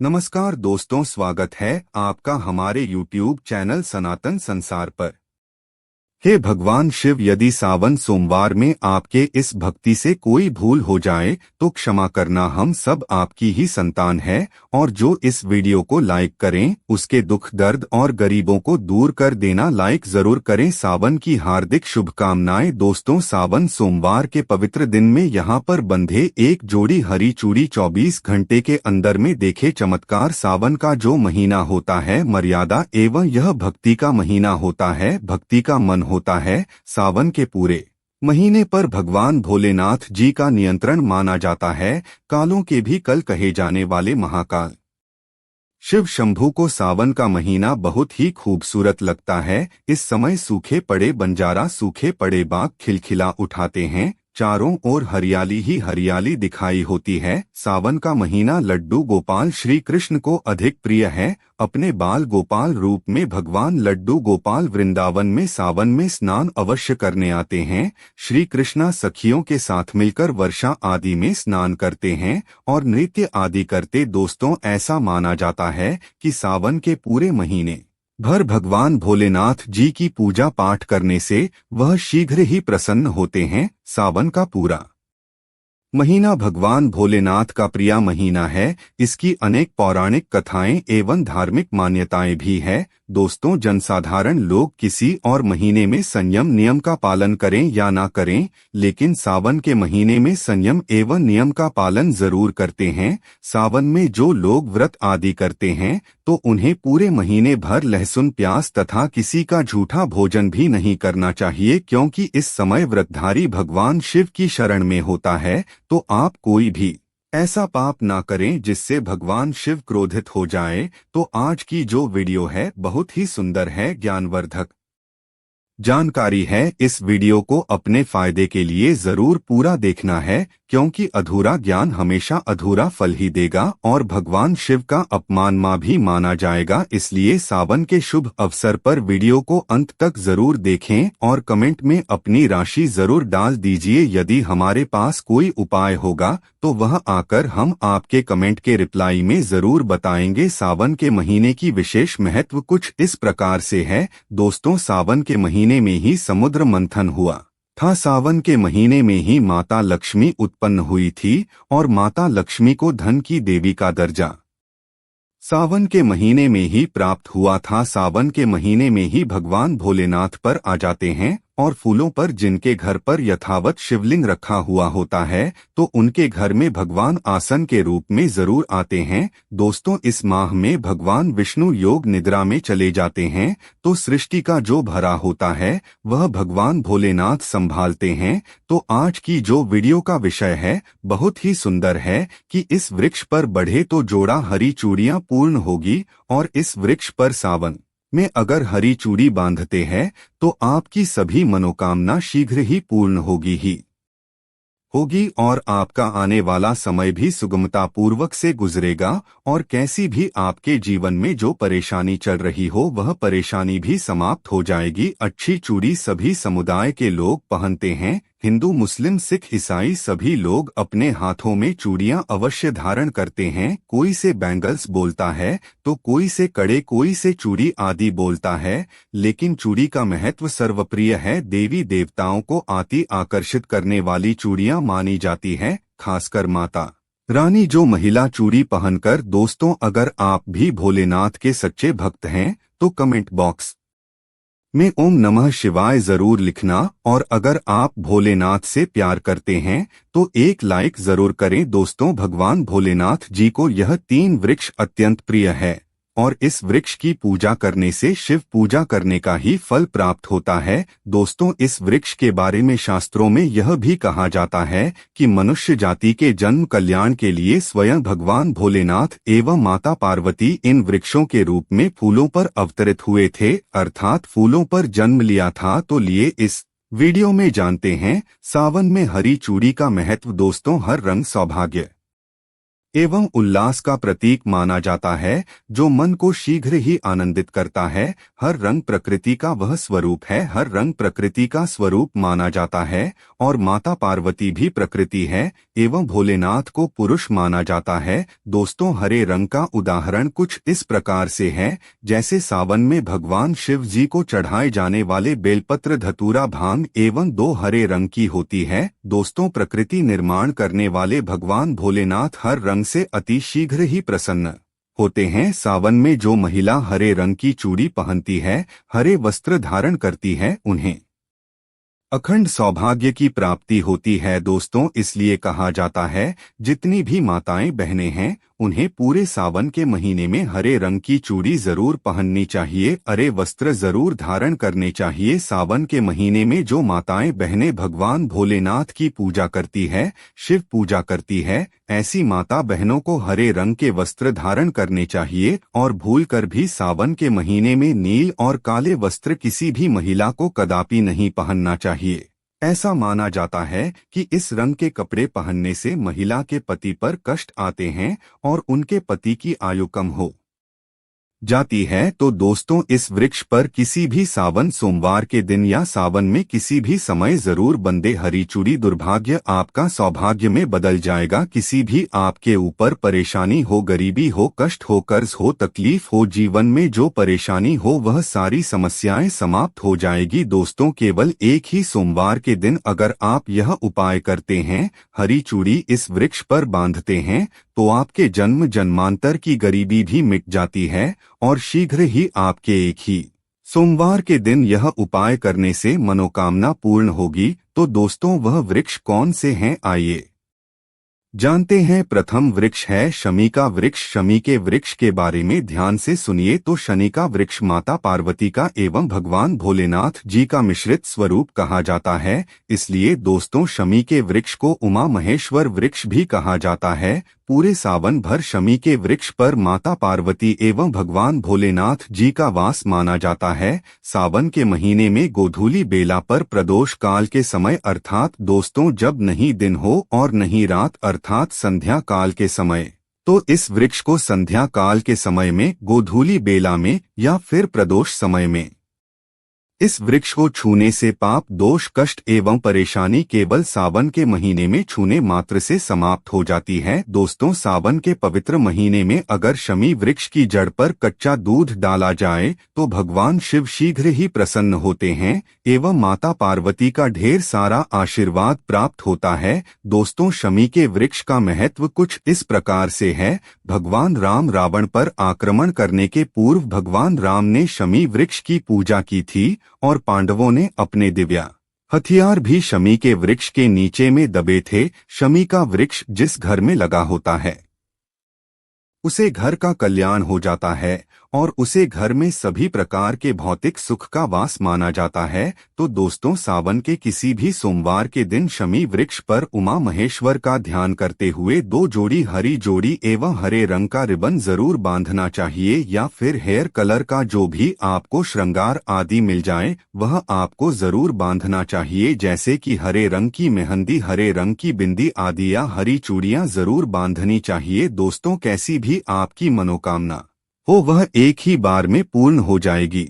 नमस्कार दोस्तों, स्वागत है आपका हमारे YouTube चैनल सनातन संसार पर। हे भगवान शिव, यदि सावन सोमवार में आपके इस भक्ति से कोई भूल हो जाए तो क्षमा करना, हम सब आपकी ही संतान है। और जो इस वीडियो को लाइक करें उसके दुख दर्द और गरीबों को दूर कर देना लाइक जरूर करें। सावन की हार्दिक शुभकामनाएं। दोस्तों, सावन सोमवार के पवित्र दिन में यहाँ पर बंधे एक जोड़ी हरी चूड़ी 24 घंटे के अंदर में देखे चमत्कार। सावन का जो महीना होता है मर्यादा एवं यह भक्ति का महीना होता है, भक्ति का मन होता है। सावन के पूरे महीने पर भगवान भोलेनाथ जी का नियंत्रण माना जाता है। कालों के भी कल कहे जाने वाले महाकाल शिव शंभू को सावन का महीना बहुत ही खूबसूरत लगता है। इस समय सूखे पड़े बंजारा, सूखे पड़े बाग खिलखिला उठाते हैं। चारों ओर हरियाली ही हरियाली दिखाई होती है। सावन का महीना लड्डू गोपाल श्री कृष्ण को अधिक प्रिय है। अपने बाल गोपाल रूप में भगवान लड्डू गोपाल वृंदावन में सावन में स्नान अवश्य करने आते हैं। श्री कृष्णा सखियों के साथ मिलकर वर्षा आदि में स्नान करते हैं और नृत्य आदि करते। दोस्तों, ऐसा माना जाता है कि सावन के पूरे महीने भर भगवान भोलेनाथ जी की पूजा पाठ करने से वह शीघ्र ही प्रसन्न होते हैं। सावन का पूरा महीना भगवान भोलेनाथ का प्रिय महीना है। इसकी अनेक पौराणिक कथाएं एवं धार्मिक मान्यताएं भी है। दोस्तों, जनसाधारण लोग किसी और महीने में संयम नियम का पालन करें या ना करें, लेकिन सावन के महीने में संयम एवं नियम का पालन जरूर करते हैं। सावन में जो लोग व्रत आदि करते हैं तो उन्हें पूरे महीने भर लहसुन प्याज तथा किसी का झूठा भोजन भी नहीं करना चाहिए, क्योंकि इस समय व्रतधारी भगवान शिव की शरण में होता है। तो आप कोई भी ऐसा पाप ना करें जिससे भगवान शिव क्रोधित हो जाए। तो आज की जो वीडियो है बहुत ही सुंदर है, ज्ञानवर्धक जानकारी है। इस वीडियो को अपने फायदे के लिए जरूर पूरा देखना है, क्योंकि अधूरा ज्ञान हमेशा अधूरा फल ही देगा और भगवान शिव का अपमान भी माना जाएगा। इसलिए सावन के शुभ अवसर पर वीडियो को अंत तक जरूर देखें और कमेंट में अपनी राशि जरूर डाल दीजिए। यदि हमारे पास कोई उपाय होगा तो वह आकर हम आपके कमेंट के रिप्लाई में जरूर बताएंगे। सावन के महीने की विशेष महत्व कुछ इस प्रकार से है। दोस्तों, सावन के महीने में ही समुद्र मंथन हुआ था। सावन के महीने में ही माता लक्ष्मी उत्पन्न हुई थी और माता लक्ष्मी को धन की देवी का दर्जा सावन के महीने में ही प्राप्त हुआ था। सावन के महीने में ही भगवान भोलेनाथ पर आ जाते हैं और फूलों पर जिनके घर पर यथावत शिवलिंग रखा हुआ होता है तो उनके घर में भगवान आसन के रूप में जरूर आते हैं। दोस्तों, इस माह में भगवान विष्णु योग निद्रा में चले जाते हैं तो सृष्टि का जो भरा होता है वह भगवान भोलेनाथ संभालते हैं। तो आज की जो वीडियो का विषय है बहुत ही सुंदर है कि इस वृक्ष पर बढ़े तो जोड़ा हरी चूड़ियां पूर्ण होगी। और इस वृक्ष पर सावन में अगर हरी चूड़ी बांधते हैं तो आपकी सभी मनोकामना शीघ्र ही पूर्ण होगी और आपका आने वाला समय भी सुगमता पूर्वक से गुजरेगा और कैसी भी आपके जीवन में जो परेशानी चल रही हो वह परेशानी भी समाप्त हो जाएगी। अच्छी चूड़ी सभी समुदाय के लोग पहनते हैं। हिंदू, मुस्लिम, सिख, ईसाई सभी लोग अपने हाथों में चूड़ियां अवश्य धारण करते हैं। कोई से बैंगल्स बोलता है तो कोई से कड़े, कोई से चूड़ी आदि बोलता है, लेकिन चूड़ी का महत्व सर्वप्रिय है। देवी देवताओं को अति आकर्षित करने वाली चूड़ियां मानी जाती है, खासकर माता रानी जो महिला चूड़ी पहनकर। दोस्तों, अगर आप भी भोलेनाथ के सच्चे भक्त हैं तो कमेंट बॉक्स में ओम नमः शिवाय जरूर लिखना। और अगर आप भोलेनाथ से प्यार करते हैं तो एक लाइक जरूर करें। दोस्तों, भगवान भोलेनाथ जी को यह 3 वृक्ष अत्यंत प्रिय है और इस वृक्ष की पूजा करने से शिव पूजा करने का ही फल प्राप्त होता है। दोस्तों, इस वृक्ष के बारे में शास्त्रों में यह भी कहा जाता है कि मनुष्य जाति के जन्म कल्याण के लिए स्वयं भगवान भोलेनाथ एवं माता पार्वती इन वृक्षों के रूप में फूलों पर अवतरित हुए थे, अर्थात फूलों पर जन्म लिया था। तो लिए इस वीडियो में जानते हैं सावन में हरी चूड़ी का महत्व। दोस्तों, हर रंग सौभाग्य एवं उल्लास का प्रतीक माना जाता है, जो मन को शीघ्र ही आनंदित करता है। हर रंग प्रकृति का वह स्वरूप है, हर रंग प्रकृति का स्वरूप माना जाता है, और माता पार्वती भी प्रकृति है एवं भोलेनाथ को पुरुष माना जाता है। दोस्तों, हरे रंग का उदाहरण कुछ इस प्रकार से है, जैसे सावन में भगवान शिव जी को चढ़ाए जाने वाले बेलपत्र, धतूरा, भांग एवं 2 हरे रंग की होती है। दोस्तों, प्रकृति निर्माण करने वाले भगवान भोलेनाथ हर रंग से अति शीघ्र ही प्रसन्न होते हैं। सावन में जो महिला हरे रंग की चूड़ी पहनती है, हरे वस्त्र धारण करती है, उन्हें अखंड सौभाग्य की प्राप्ति होती है। दोस्तों, इसलिए कहा जाता है, जितनी भी माताएं बहनें हैं, उन्हें पूरे सावन के महीने में हरे रंग की चूड़ी जरूर पहननी चाहिए, हरे वस्त्र जरूर धारण करने चाहिए। सावन के महीने में जो माताएं बहनें भगवान भोलेनाथ की पूजा करती है, शिव पूजा करती है, ऐसी माता बहनों को हरे रंग के वस्त्र धारण करने चाहिए, और भूलकर भी सावन के महीने में नील और काले वस्त्र किसी भी महिला को कदापि नहीं पहनना चाहिए। ऐसा माना जाता है कि इस रंग के कपड़े पहनने से महिला के पति पर कष्ट आते हैं और उनके पति की आयु कम हो जाती है। तो दोस्तों, इस वृक्ष पर किसी भी सावन सोमवार के दिन या सावन में किसी भी समय जरूर बंदे हरी चूड़ी। दुर्भाग्य आपका सौभाग्य में बदल जाएगा। किसी भी आपके ऊपर परेशानी हो, गरीबी हो, कष्ट हो, कर्ज हो, तकलीफ हो, जीवन में जो परेशानी हो, वह सारी समस्याएं समाप्त हो जाएगी। दोस्तों, केवल एक ही सोमवार के दिन अगर आप यह उपाय करते हैं, हरी चूड़ी इस वृक्ष पर बांधते हैं, तो आपके जन्म जन्मांतर की गरीबी भी मिट जाती है, और शीघ्र ही आपके एक ही सोमवार के दिन यह उपाय करने से मनोकामना पूर्ण होगी। तो दोस्तों, वह वृक्ष कौन से हैं, आइए जानते हैं। प्रथम वृक्ष है शमी का वृक्ष। शमी के वृक्ष के बारे में ध्यान से सुनिए। तो शनि का वृक्ष माता पार्वती का एवं भगवान भोलेनाथ जी का मिश्रित स्वरूप कहा जाता है। इसलिए दोस्तों, शमी के वृक्ष को उमा महेश्वर वृक्ष भी कहा जाता है। पूरे सावन भर शमी के वृक्ष पर माता पार्वती एवं भगवान भोलेनाथ जी का वास माना जाता है। सावन के महीने में गोधूली बेला पर प्रदोष काल के समय, अर्थात दोस्तों जब नहीं दिन हो और नहीं रात, अर्थात संध्या काल के समय, तो इस वृक्ष को संध्या काल के समय में, गोधूली बेला में या फिर प्रदोष समय में इस वृक्ष को छूने से पाप, दोष, कष्ट एवं परेशानी केवल सावन के महीने में छूने मात्र से समाप्त हो जाती है। दोस्तों, सावन के पवित्र महीने में अगर शमी वृक्ष की जड़ पर कच्चा दूध डाला जाए तो भगवान शिव शीघ्र ही प्रसन्न होते हैं एवं माता पार्वती का ढेर सारा आशीर्वाद प्राप्त होता है। दोस्तों, शमी के वृक्ष का महत्व कुछ इस प्रकार से है। भगवान राम रावण पर आक्रमण करने के पूर्व भगवान राम ने शमी वृक्ष की पूजा की थी, और पांडवों ने अपने दिव्य हथियार भी शमी के वृक्ष के नीचे में दबे थे। शमी का वृक्ष जिस घर में लगा होता है, उसे घर का कल्याण हो जाता है, और उसे घर में सभी प्रकार के भौतिक सुख का वास माना जाता है। तो दोस्तों, सावन के किसी भी सोमवार के दिन शमी वृक्ष पर उमा महेश्वर का ध्यान करते हुए 2 जोड़ी हरी जोड़ी एवं हरे रंग का रिबन जरूर बांधना चाहिए, या फिर हेयर कलर का जो भी आपको श्रृंगार आदि मिल जाए वह आपको जरूर बांधना चाहिए, जैसे कि हरे रंग की मेहंदी, हरे रंग की बिंदी आदि, या हरी चूड़ियां जरूर बांधनी चाहिए। दोस्तों, कैसी भी आपकी मनोकामना हो, वह एक ही बार में पूर्ण हो जाएगी,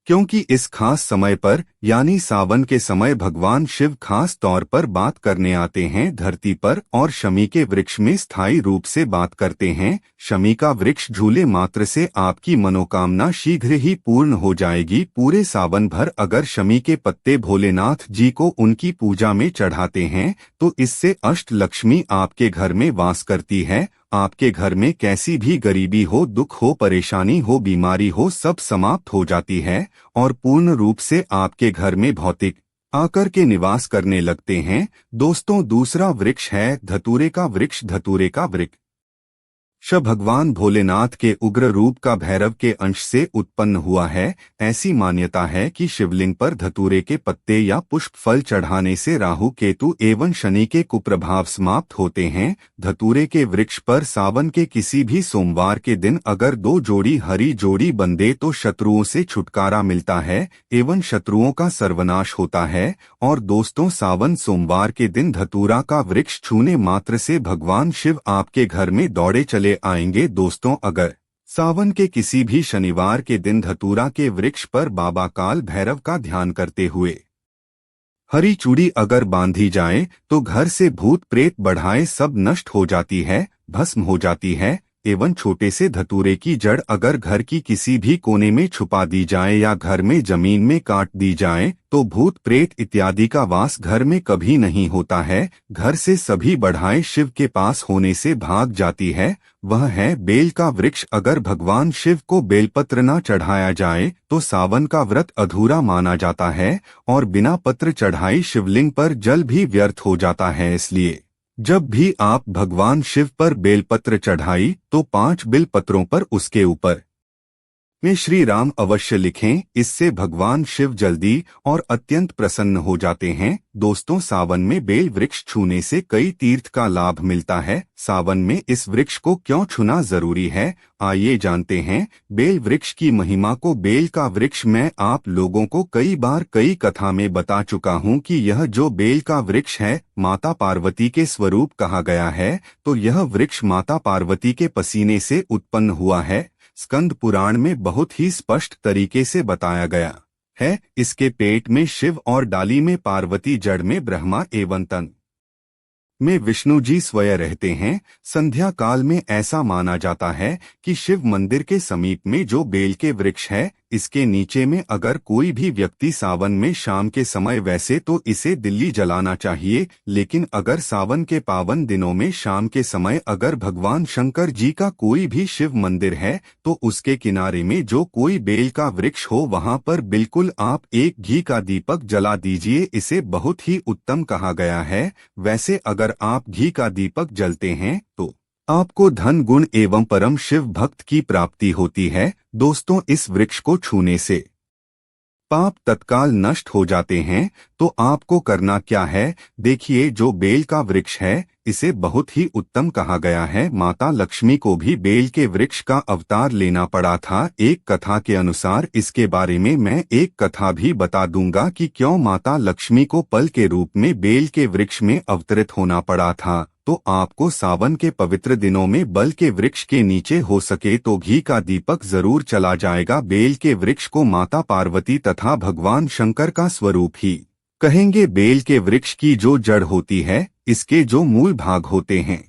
क्योंकि इस खास समय पर यानी सावन के समय भगवान शिव खास तौर पर बात करने आते हैं धरती पर, और शमी के वृक्ष में स्थायी रूप से बात करते हैं। शमी का वृक्ष झूले मात्र से आपकी मनोकामना शीघ्र ही पूर्ण हो जाएगी। पूरे सावन भर अगर शमी के पत्ते भोलेनाथ जी को उनकी पूजा में चढ़ाते हैं, तो इससे अष्ट लक्ष्मी आपके घर में वास करती है। आपके घर में कैसी भी गरीबी हो, दुख हो, परेशानी हो, बीमारी हो, सब समाप्त हो जाती है, और पूर्ण रूप से आपके घर में भौतिक आकर के निवास करने लगते हैं। दोस्तों, दूसरा वृक्ष है धतूरे का वृक्ष। धतूरे का वृक्ष श भगवान भोलेनाथ के उग्र रूप का भैरव के अंश से उत्पन्न हुआ है। ऐसी मान्यता है कि शिवलिंग पर धतूरे के पत्ते या पुष्प फल चढ़ाने से राहु केतु एवं शनि के कुप्रभाव समाप्त होते हैं। धतूरे के वृक्ष पर सावन के किसी भी सोमवार के दिन अगर 2 जोड़ी हरी जोड़ी बंधे तो शत्रुओं से छुटकारा मिलता है एवं शत्रुओं का सर्वनाश होता है। और दोस्तों, सावन सोमवार के दिन धतूरा का वृक्ष छूने मात्र से भगवान शिव आपके घर में दौड़े चले आएंगे। दोस्तों, अगर सावन के किसी भी शनिवार के दिन धतूरा के वृक्ष पर बाबा काल भैरव का ध्यान करते हुए हरी चूड़ी अगर बांधी जाए तो घर से भूत प्रेत बढ़ाए सब नष्ट हो जाती है, भस्म हो जाती है। एवं छोटे से धतूरे की जड़ अगर घर की किसी भी कोने में छुपा दी जाए या घर में जमीन में काट दी जाए तो भूत प्रेत इत्यादि का वास घर में कभी नहीं होता है। घर से सभी बढ़ाएं शिव के पास होने से भाग जाती है। वह है बेल का वृक्ष। अगर भगवान शिव को बेलपत्र न चढ़ाया जाए तो सावन का व्रत अधूरा माना जाता है और बिना पत्र चढ़ाई शिवलिंग पर जल भी व्यर्थ हो जाता है। इसलिए जब भी आप भगवान शिव पर बेलपत्र चढ़ाई तो 5 बेलपत्रों पर उसके ऊपर में श्री राम अवश्य लिखें। इससे भगवान शिव जल्दी और अत्यंत प्रसन्न हो जाते हैं। दोस्तों, सावन में बेल वृक्ष छूने से कई तीर्थ का लाभ मिलता है। सावन में इस वृक्ष को क्यों छूना जरूरी है, आइए जानते हैं। बेल वृक्ष की महिमा को बेल का वृक्ष मैं आप लोगों को कई बार कई कथा में बता चुका हूँ कि यह जो बेल का वृक्ष है माता पार्वती के स्वरूप कहा गया है। तो यह वृक्ष माता पार्वती के पसीने से उत्पन्न हुआ है। स्कंद पुराण में बहुत ही स्पष्ट तरीके से बताया गया है। इसके पेट में शिव और डाली में पार्वती, जड़ में ब्रह्मा एवं तन में विष्णु जी स्वयं रहते हैं। संध्या काल में ऐसा माना जाता है कि शिव मंदिर के समीप में जो बेल के वृक्ष है इसके नीचे में अगर कोई भी व्यक्ति सावन में शाम के समय, वैसे तो इसे दिल्ली जलाना चाहिए, लेकिन अगर सावन के पावन दिनों में शाम के समय अगर भगवान शंकर जी का कोई भी शिव मंदिर है तो उसके किनारे में जो कोई बेल का वृक्ष हो वहां पर बिल्कुल आप एक घी का दीपक जला दीजिए। इसे बहुत ही उत्तम कहा गया है। वैसे अगर आप घी का दीपक जलते हैं तो आपको धन गुण एवं परम शिव भक्त की प्राप्ति होती है। दोस्तों, इस वृक्ष को छूने से पाप तत्काल नष्ट हो जाते हैं। तो आपको करना क्या है, देखिए। जो बेल का वृक्ष है इसे बहुत ही उत्तम कहा गया है। माता लक्ष्मी को भी बेल के वृक्ष का अवतार लेना पड़ा था। एक कथा के अनुसार इसके बारे में मैं एक कथा भी बता दूंगा कि क्यों माता लक्ष्मी को पल के रूप में बेल के वृक्ष में अवतरित होना पड़ा था। तो आपको सावन के पवित्र दिनों में बल के वृक्ष के नीचे हो सके तो घी का दीपक जरूर चला जाएगा। बेल के वृक्ष को माता पार्वती तथा भगवान शंकर का स्वरूप ही कहेंगे। बेल के वृक्ष की जो जड़ होती है, इसके जो मूल भाग होते हैं,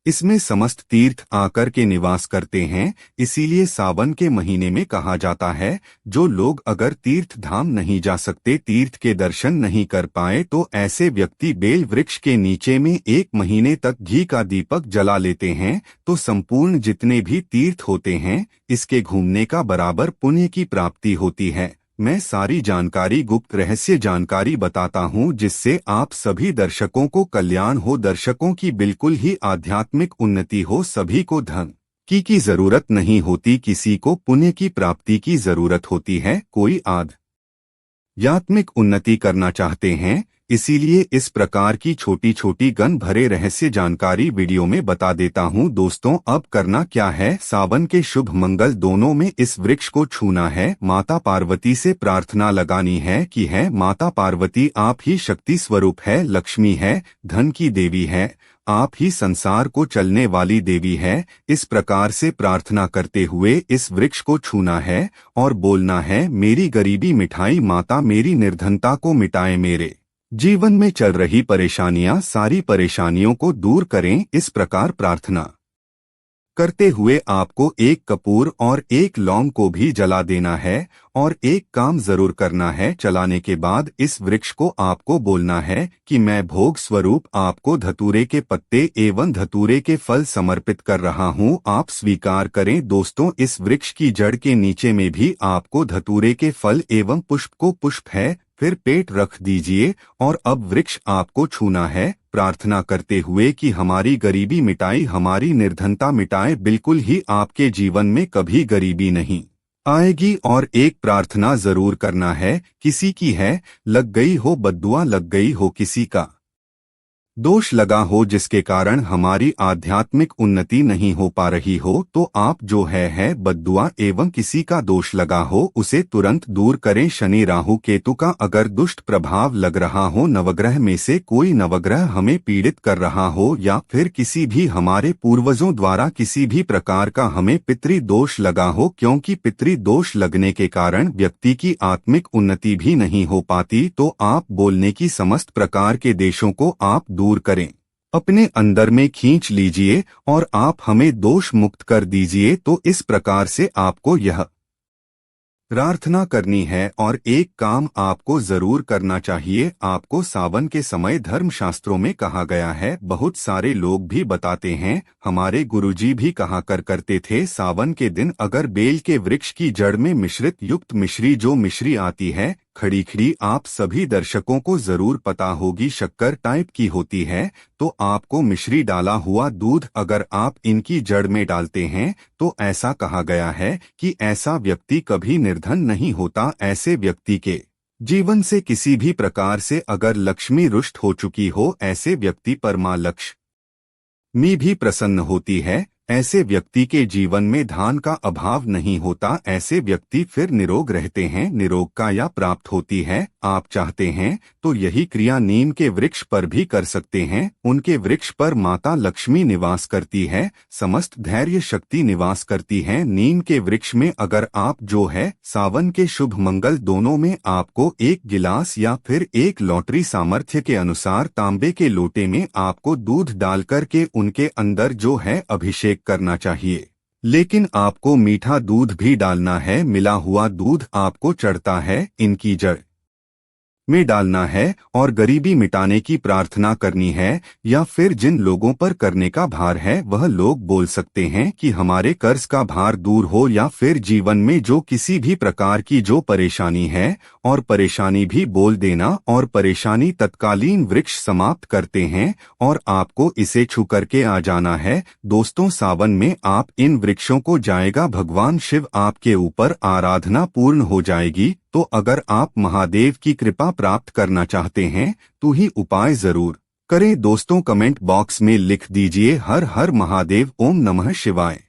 इसमें समस्त तीर्थ आकर के निवास करते हैं। इसीलिए सावन के महीने में कहा जाता है जो लोग अगर तीर्थ धाम नहीं जा सकते, तीर्थ के दर्शन नहीं कर पाए, तो ऐसे व्यक्ति बेल वृक्ष के नीचे में 1 महीने तक घी का दीपक जला लेते हैं तो संपूर्ण जितने भी तीर्थ होते हैं इसके घूमने का बराबर पुण्य की प्राप्ति होती है। मैं सारी जानकारी, गुप्त रहस्य जानकारी बताता हूं जिससे आप सभी दर्शकों को कल्याण हो, दर्शकों की बिल्कुल ही आध्यात्मिक उन्नति हो। सभी को धन की जरूरत नहीं होती, किसी को पुण्य की प्राप्ति की जरूरत होती है। कोई आध्यात्मिक उन्नति करना चाहते हैं, इसीलिए इस प्रकार की छोटी छोटी गन भरे रहस्य जानकारी वीडियो में बता देता हूं। दोस्तों, अब करना क्या है, सावन के शुभ मंगल दोनों में इस वृक्ष को छूना है। माता पार्वती से प्रार्थना लगानी है कि है माता पार्वती, आप ही शक्ति स्वरूप है, लक्ष्मी है, धन की देवी है, आप ही संसार को चलने वाली देवी है। इस प्रकार से प्रार्थना करते हुए इस वृक्ष को छूना है और बोलना है, मेरी गरीबी मिठाई माता, मेरी निर्धनता को मिटाए, मेरे जीवन में चल रही परेशानियां, सारी परेशानियों को दूर करें। इस प्रकार प्रार्थना करते हुए आपको 1 कपूर और 1 लौंग को भी जला देना है और एक काम जरूर करना है। चलाने के बाद इस वृक्ष को आपको बोलना है कि मैं भोग स्वरूप आपको धतूरे के पत्ते एवं धतूरे के फल समर्पित कर रहा हूं, आप स्वीकार करें। दोस्तों, इस वृक्ष की जड़ के नीचे में भी आपको धतूरे के फल एवं पुष्प को पुष्प है, फिर पेट रख दीजिए और अब वृक्ष आपको छूना है। प्रार्थना करते हुए कि हमारी गरीबी मिटाई, हमारी निर्धनता मिटाए, बिल्कुल ही आपके जीवन में कभी गरीबी नहीं आएगी। और एक प्रार्थना जरूर करना है, किसी की है लग गई हो बद्दुआ, लग गई हो किसी का दोष लगा हो जिसके कारण हमारी आध्यात्मिक उन्नति नहीं हो पा रही हो, तो आप जो है बद्दुआ एवं किसी का दोष लगा हो उसे तुरंत दूर करें। शनि राहु केतु का अगर दुष्ट प्रभाव लग रहा हो, नवग्रह में से कोई नवग्रह हमें पीड़ित कर रहा हो, या फिर किसी भी हमारे पूर्वजों द्वारा किसी भी प्रकार का हमें पितृ दोष लगा हो, क्योंकि पितृ दोष लगने के कारण व्यक्ति की आत्मिक उन्नति भी नहीं हो पाती, तो आप बोलने की समस्त प्रकार के देशों को आप दूर करें, अपने अंदर में खींच लीजिए और आप हमें दोष मुक्त कर दीजिए। तो इस प्रकार से आपको यह प्रार्थना करनी है। और एक काम आपको जरूर करना चाहिए, आपको सावन के समय धर्मशास्त्रों में कहा गया है, बहुत सारे लोग भी बताते हैं, हमारे गुरुजी भी कहा करते थे, सावन के दिन अगर बेल के वृक्ष की जड़ में मिश्रित युक्त मिश्री, जो मिश्री आती है खड़ी खड़ी, आप सभी दर्शकों को जरूर पता होगी शक्कर टाइप की होती है, तो आपको मिश्री डाला हुआ दूध अगर आप इनकी जड़ में डालते हैं, तो ऐसा कहा गया है कि ऐसा व्यक्ति कभी निर्धन नहीं होता। ऐसे व्यक्ति के जीवन से किसी भी प्रकार से अगर लक्ष्मी रुष्ट हो चुकी हो, ऐसे व्यक्ति पर मां लक्ष्मी भी प्रसन्न होती है, ऐसे व्यक्ति के जीवन में धन का अभाव नहीं होता, ऐसे व्यक्ति फिर निरोग रहते हैं, निरोग काया प्राप्त होती है। आप चाहते हैं तो यही क्रिया नीम के वृक्ष पर भी कर सकते हैं, उनके वृक्ष पर माता लक्ष्मी निवास करती है, समस्त धैर्य शक्ति निवास करती है। नीम के वृक्ष में अगर आप जो है सावन के शुभ मंगल दोनों में आपको एक गिलास या फिर एक लॉटरी सामर्थ्य के अनुसार तांबे के लोटे में आपको दूध डाल करके उनके अंदर जो है अभिषेक करना चाहिए, लेकिन आपको मीठा दूध भी डालना है, मिला हुआ दूध आपको चढ़ता है इनकी जड़ में डालना है और गरीबी मिटाने की प्रार्थना करनी है। या फिर जिन लोगों पर करने का भार है वह लोग बोल सकते हैं कि हमारे कर्ज का भार दूर हो, या फिर जीवन में जो किसी भी प्रकार की जो परेशानी है, और परेशानी भी बोल देना, और परेशानी तत्कालीन वृक्ष समाप्त करते हैं और आपको इसे छू करके आ जाना है। दोस्तों, सावन में आप इन वृक्षों को जाएगा, भगवान शिव आपके ऊपर आराधना पूर्ण हो जाएगी। तो अगर आप महादेव की कृपा प्राप्त करना चाहते हैं तो ही उपाय जरूर करें। दोस्तों, कमेंट बॉक्स में लिख दीजिए हर हर महादेव, ओम नमः शिवाय।